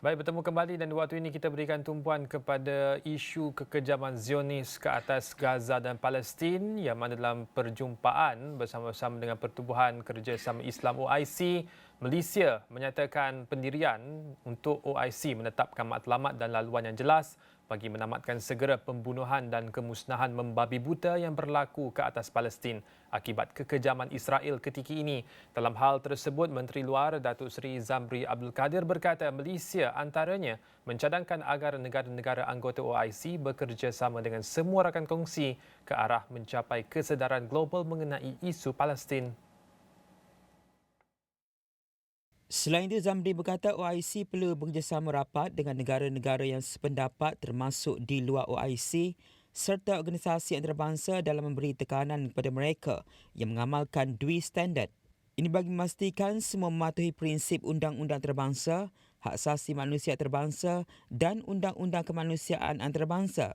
Baik, bertemu kembali dan waktu ini kita berikan tumpuan kepada isu kekejaman Zionis ke atas Gaza dan Palestin yang mana dalam perjumpaan bersama-sama dengan Pertubuhan Kerjasama Islam OIC, Malaysia menyatakan pendirian untuk OIC menetapkan matlamat dan laluan yang jelas bagi menamatkan segera pembunuhan dan kemusnahan membabi buta yang berlaku ke atas Palestin akibat kekejaman Israel ketika ini. Dalam hal tersebut, Menteri Luar Datuk Seri Zamri Abdul Kadir berkata Malaysia antaranya mencadangkan agar negara-negara anggota OIC bekerjasama dengan semua rakan kongsi ke arah mencapai kesedaran global mengenai isu Palestin. Selain itu, Zamri berkata OIC perlu bekerjasama rapat dengan negara-negara yang sependapat termasuk di luar OIC serta organisasi antarabangsa dalam memberi tekanan kepada mereka yang mengamalkan dui standard. Ini bagi memastikan semua mematuhi prinsip undang-undang antarabangsa, hak asasi manusia antarabangsa dan undang-undang kemanusiaan antarabangsa.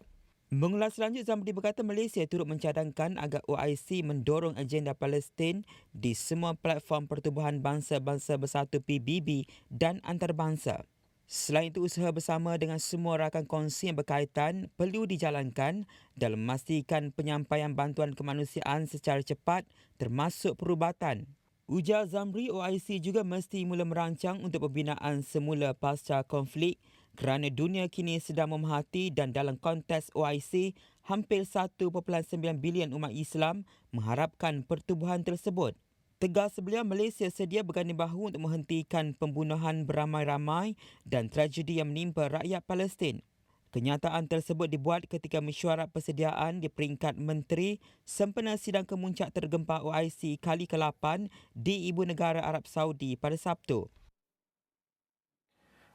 Mengulas selanjut, Zamri berkata Malaysia turut mencadangkan agar OIC mendorong agenda Palestin di semua platform Pertubuhan Bangsa-Bangsa Bersatu PBB dan antarabangsa. Selain itu, usaha bersama dengan semua rakan kongsi yang berkaitan perlu dijalankan dalam memastikan penyampaian bantuan kemanusiaan secara cepat termasuk perubatan. Ujar Zamri, OIC juga mesti mula merancang untuk pembinaan semula pasca konflik kerana dunia kini sedang memerhati dan dalam konteks OIC, hampir 1.9 bilion umat Islam mengharapkan pertubuhan tersebut. Tegas beliau, Malaysia sedia berganding bahu untuk menghentikan pembunuhan beramai-ramai dan tragedi yang menimpa rakyat Palestin. Kenyataan tersebut dibuat ketika mesyuarat persediaan di peringkat menteri sempena sidang kemuncak tergempar OIC kali ke-8 di Ibu Negara Arab Saudi pada Sabtu.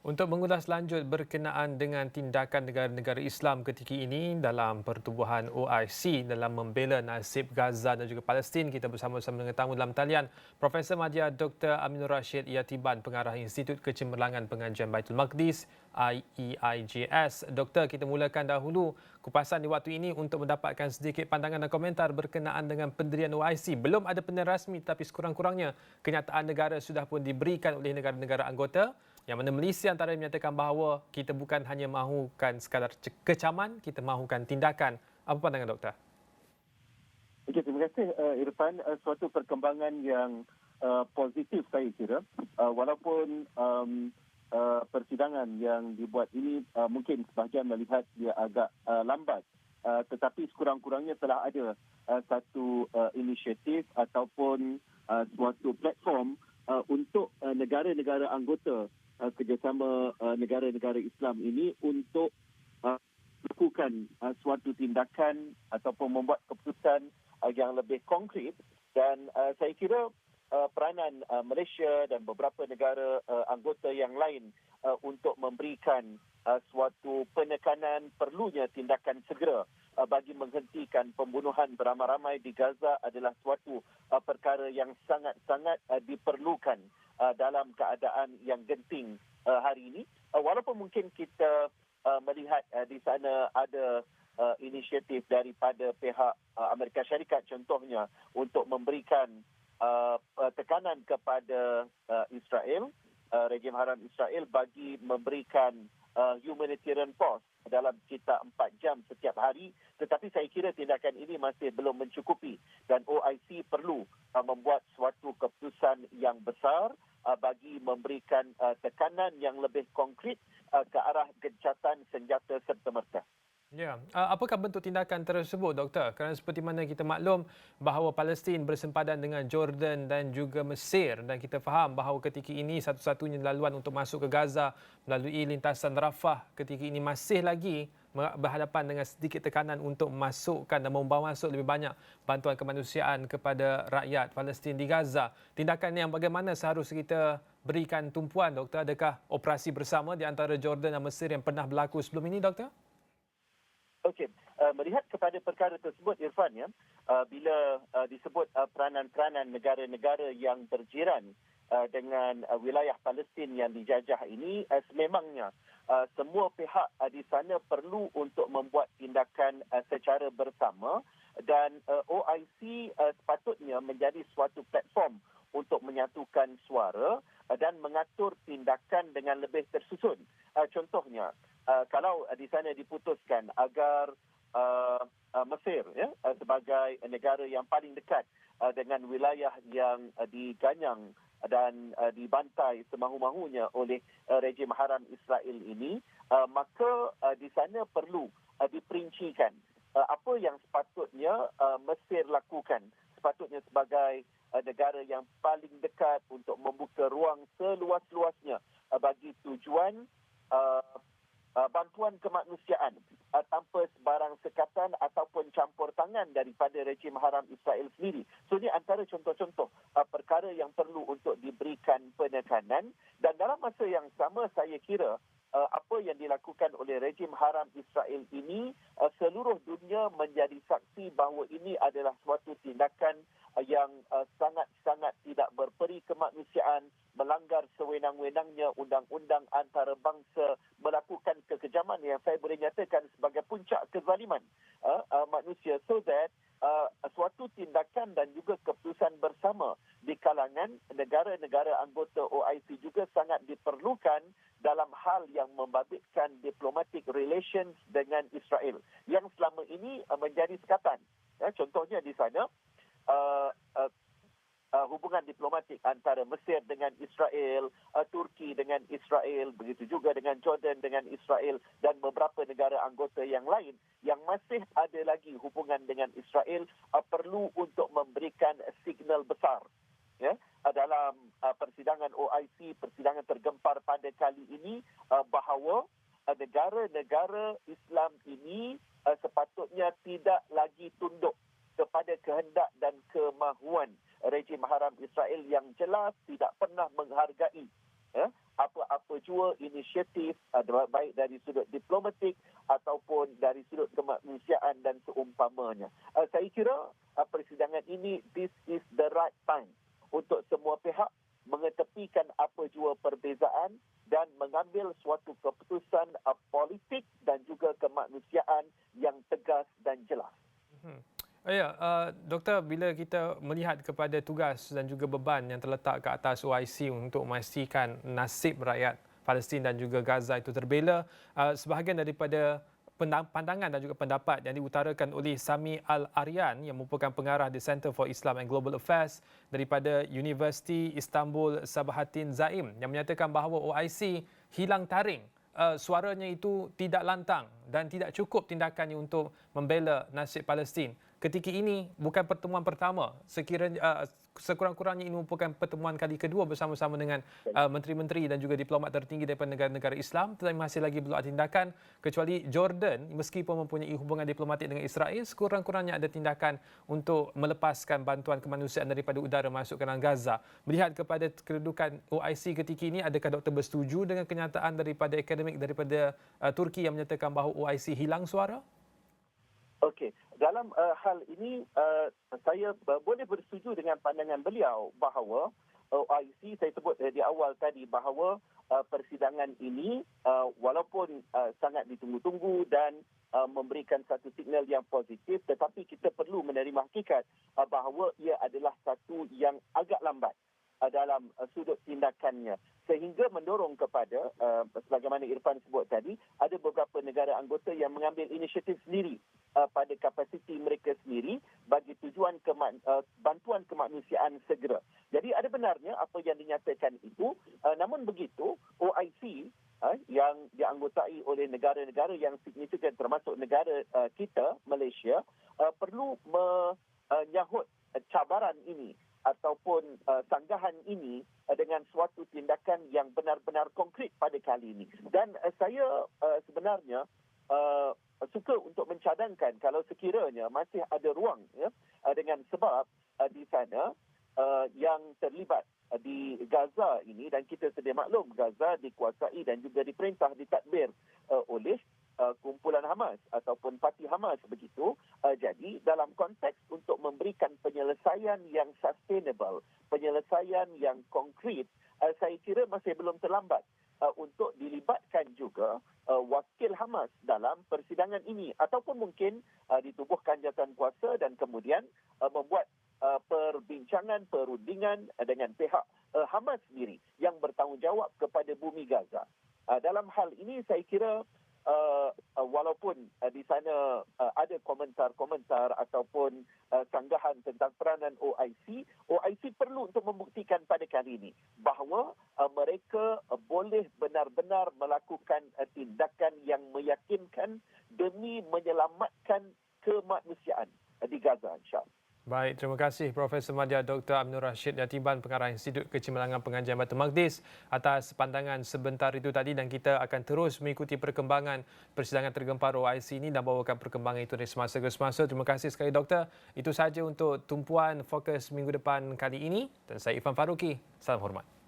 Untuk mengulas lanjut berkenaan dengan tindakan negara-negara Islam ketika ini dalam pertubuhan OIC dalam membela nasib Gaza dan juga Palestin, kita bersama-sama dengan tamu dalam talian Profesor Madya Dr. Aminur Rashid Yatiban, Pengarah Institut Kecemerlangan Pengajian Baitul Maqdis IEIJS. Doktor, kita mulakan dahulu kupasan di waktu ini untuk mendapatkan sedikit pandangan dan komentar berkenaan dengan pendirian OIC. Belum ada pendirian rasmi tapi sekurang-kurangnya kenyataan negara sudah pun diberikan oleh negara-negara anggota yang mana Malaysia antara menyatakan bahawa kita bukan hanya mahukan sekadar kecaman, kita mahukan tindakan. Apa pandangan doktor? Okey, terima kasih Irfan. Suatu perkembangan yang positif saya kira. Walaupun persidangan yang dibuat ini mungkin sebahagian melihat dia agak lambat. Tetapi sekurang-kurangnya telah ada satu inisiatif ataupun suatu platform untuk negara-negara anggota kerjasama negara-negara Islam ini untuk melakukan suatu tindakan ataupun membuat keputusan yang lebih konkret, dan saya kira peranan Malaysia dan beberapa negara anggota yang lain untuk memberikan suatu penekanan perlunya tindakan segera bagi menghentikan pembunuhan beramai-ramai di Gaza adalah suatu perkara yang sangat-sangat diperlukan dalam keadaan yang genting hari ini. Walaupun mungkin kita melihat di sana ada inisiatif daripada pihak Amerika Syarikat contohnya untuk memberikan tekanan kepada Israel, rejim haram Israel bagi memberikan humanitarian pause dalam sekitar 4 jam setiap hari, tetapi saya kira tindakan ini masih belum mencukupi dan OIC perlu membuat suatu keputusan yang besar bagi memberikan tekanan yang lebih konkret ke arah gencatan senjata serta-merta. Ya, apakah bentuk tindakan tersebut, doktor? Kerana seperti mana kita maklum bahawa Palestin bersempadan dengan Jordan dan juga Mesir, dan kita faham bahawa ketika ini satu-satunya laluan untuk masuk ke Gaza melalui lintasan Rafah ketika ini masih lagi berhadapan dengan sedikit tekanan untuk memasukkan dan membawa masuk lebih banyak bantuan kemanusiaan kepada rakyat Palestin di Gaza. Tindakan yang bagaimana seharusnya kita berikan tumpuan, doktor? Adakah operasi bersama di antara Jordan dan Mesir yang pernah berlaku sebelum ini, doktor? Okey, melihat kepada perkara tersebut Irfan, ya, bila disebut peranan-peranan negara-negara yang berjiran dengan wilayah Palestin yang dijajah ini, sememangnya semua pihak di sana perlu untuk membuat tindakan secara bersama, dan OIC sepatutnya menjadi suatu platform untuk menyatukan suara dan mengatur tindakan dengan lebih tersusun. Contohnya, kalau di sana diputuskan agar Mesir sebagai negara yang paling dekat dengan wilayah yang diganyang dan dibantai semahu-mahunya oleh rejim haram Israel ini, maka di sana perlu diperincikan apa yang sepatutnya Mesir lakukan. Sepatutnya sebagai negara yang paling dekat untuk membuka ruang seluas-luasnya bagi tujuan bantuan kemanusiaan tanpa sebarang sekatan ataupun campur tangan daripada rejim haram Israel sendiri. So ini antara contoh-contoh perkara yang perlu untuk diberikan penekanan, dan dalam masa yang sama saya kira apa yang dilakukan oleh rejim haram Israel ini, seluruh dunia menjadi saksi bahawa ini adalah suatu tindakan yang sangat-sangat tidak berperi kemanusiaan, melanggar sewenang-wenangnya undang-undang antarabangsa, melakukan kekejaman yang saya boleh nyatakan sebagai puncak kezaliman manusia. So that suatu tindakan dan juga keputusan bersama di kalangan negara-negara anggota OIC juga sangat diperlukan dalam hal yang membabitkan diplomatic relations dengan Israel yang selama ini menjadi sekatan. Contohnya di sana hubungan diplomatik antara Mesir dengan Israel, Turki dengan Israel, begitu juga dengan Jordan dengan Israel dan beberapa negara anggota yang lain yang masih ada lagi hubungan dengan Israel, perlu untuk memberikan signal besar dalam persidangan OIC, persidangan tergempar pada kali ini, bahawa negara-negara Islam ini sepatutnya tidak lagi tunduk kepada kehendak dan kemahuan rejim haram Israel yang jelas tidak pernah menghargai apa-apa jua inisiatif baik dari sudut diplomatik ataupun dari sudut kemanusiaan dan seumpamanya. Saya kira persidangan ini, this is the right time untuk semua pihak mengetepikan apa jua perbezaan dan mengambil suatu keputusan politik dan juga kemanusiaan yang tegas dan jelas. Ya, Doktor, bila kita melihat kepada tugas dan juga beban yang terletak ke atas OIC untuk memastikan nasib rakyat Palestin dan juga Gaza itu terbela, sebahagian daripada pandangan dan juga pendapat yang diutarakan oleh Sami Al-Aryan yang merupakan pengarah di Center for Islam and Global Affairs daripada Universiti Istanbul Sabahattin Zaim yang menyatakan bahawa OIC hilang taring. Suaranya itu tidak lantang dan tidak cukup tindakannya untuk membela nasib Palestin. Ketika ini bukan pertemuan pertama, sekiranya sekurang-kurangnya ini merupakan pertemuan kali kedua bersama-sama dengan menteri-menteri dan juga diplomat tertinggi daripada negara-negara Islam, tetapi masih lagi belum ada tindakan, kecuali Jordan meskipun mempunyai hubungan diplomatik dengan Israel, sekurang-kurangnya ada tindakan untuk melepaskan bantuan kemanusiaan daripada udara masuk ke dalam Gaza. Melihat kepada kedudukan OIC ketika ini, adakah doktor bersetuju dengan kenyataan daripada akademik daripada Turki yang menyatakan bahawa OIC hilang suara? Okey, dalam hal ini saya boleh bersetuju dengan pandangan beliau bahawa OIC, saya sebut di awal tadi bahawa persidangan ini walaupun sangat ditunggu-tunggu dan memberikan satu signal yang positif, tetapi kita perlu menerima hakikat bahawa ia adalah satu yang agak lambat dalam sudut tindakannya, sehingga mendorong kepada sebagaimana Irfan sebut tadi, ada beberapa negara anggota yang mengambil inisiatif sendiri pada kapasiti mereka sendiri bagi tujuan bantuan kemanusiaan segera. Jadi ada benarnya apa yang dinyatakan itu, namun begitu OIC yang dianggotai oleh negara-negara yang signifikan termasuk negara kita, Malaysia, perlu menyahut cabaran ini ataupun sanggahan ini dengan suatu tindakan yang benar-benar konkret pada kali ini. Dan saya sebenarnya suka untuk mencadangkan kalau sekiranya masih ada ruang dengan sebab di sana yang terlibat di Gaza ini, dan kita sedia maklum Gaza dikuasai dan juga diperintah ditadbir oleh kumpulan Hamas ataupun parti Hamas begitu. Jadi dalam konteks untuk memberikan penyelesaian yang sustainable, penyelesaian yang konkret, saya kira masih belum terlambat untuk dilibatkan juga wakil Hamas dalam persidangan ini, ataupun mungkin ditubuhkan jawatan kuasa dan kemudian membuat perbincangan, perundingan dengan pihak Hamas sendiri yang bertanggungjawab kepada bumi Gaza. Dalam hal ini saya kira walaupun di sana ada komentar-komentar ataupun sanggahan tentang peranan OIC perlu untuk membuktikan pada kali ini bahawa mereka boleh benar-benar melakukan tindakan yang meyakinkan demi menyelamatkan kemanusiaan di Gaza, insya-Allah. Baik, terima kasih Profesor Madya Dr. Aminur Rashid Yatiban, Pengarah Institut Kecemerlangan Pengajian Batu Maqdis atas pandangan sebentar itu tadi, dan kita akan terus mengikuti perkembangan persidangan tergempar OIC ini dan bawakan perkembangan itu dari semasa ke semasa. Terima kasih sekali Doktor. Itu sahaja untuk tumpuan fokus minggu depan kali ini, dan saya Irfan Faruqi. Salam hormat.